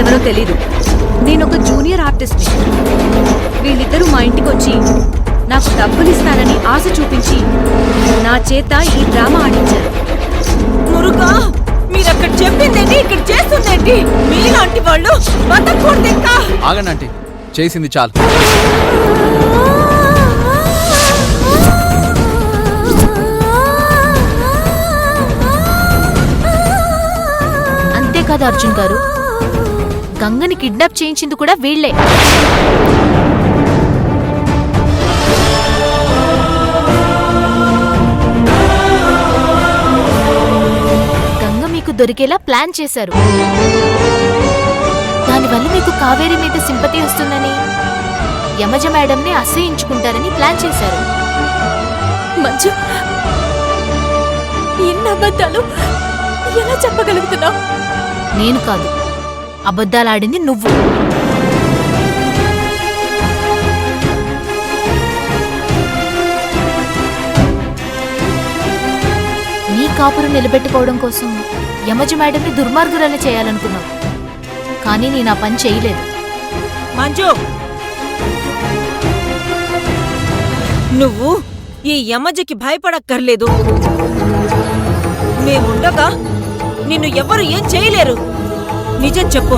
ఎవరో తెలీదు. నేనొక జూనియర్ ఆర్టిస్ట్ని. వీళ్ళిద్దరూ మా ఇంటికొచ్చి నాకు డబ్బులు ఇస్తానని ఆశ చూపించి నా చేత ఈ డ్రామా ఆడించారు. మురుగా, మీరక్కడ చెప్పిందేంటి, ఇక్కడ చేస్తుందేంటి? మీలాంటి వాళ్ళు బతకూడదు ఇంకా. ఆగండి ఆంటీ, చేసింది చాలు. అంతేకాదు అర్జున్ గారు, గంగని కిడ్నాప్ చేయించింది కూడా వీళ్లే. గంగ మీకు దొరికేలా ప్లాన్ చేశారు. దానివల్ల మీకు కావేరి మీద సింపతి వస్తుందని, యమజ మేడంని అసహించుకుంటారని ప్లాన్ చేశారు. మంజు, ఇన్ని అబద్ధాలు ఎలా చెప్పగలుగుతున్నావు? నేను కాదు, అబద్ధాలాడింది నువ్వు. నీ కాపురం నిలబెట్టుకోవడం కోసం యమజ మేడంని దుర్మార్గురాలు చేయాలనుకున్నావు, కానీ నేను ఆ పని చేయలేదు. మంజు, నువ్వు ఈ యమజకి భయపడక్కర్లేదు. మేముండగా నిన్ను ఎవరు ఏం చేయలేరు. నిజం చెప్పు.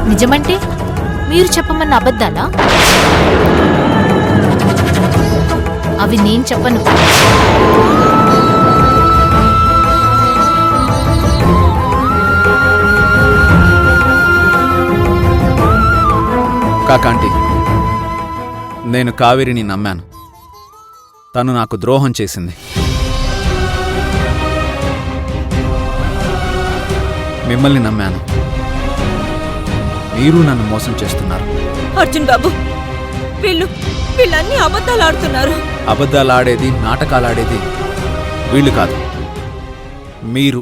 నిజమంటే మీరు చెప్పమన్న అబద్ధాలా? అవి నేను చెప్పను. కాకాంటీ, నేను కావేరిని నమ్మాను. తను నాకు ద్రోహం చేసింది. మిమ్మల్ని నమ్మాను, మీరు నన్ను మోసం చేస్తున్నారు. అర్జున్ బాబు, వీళ్ళన్నీ అబద్ధాలు ఆడుతున్నారు. అబద్ధాలాడేది, నాటకాలాడేది వీళ్ళు కాదు, మీరు.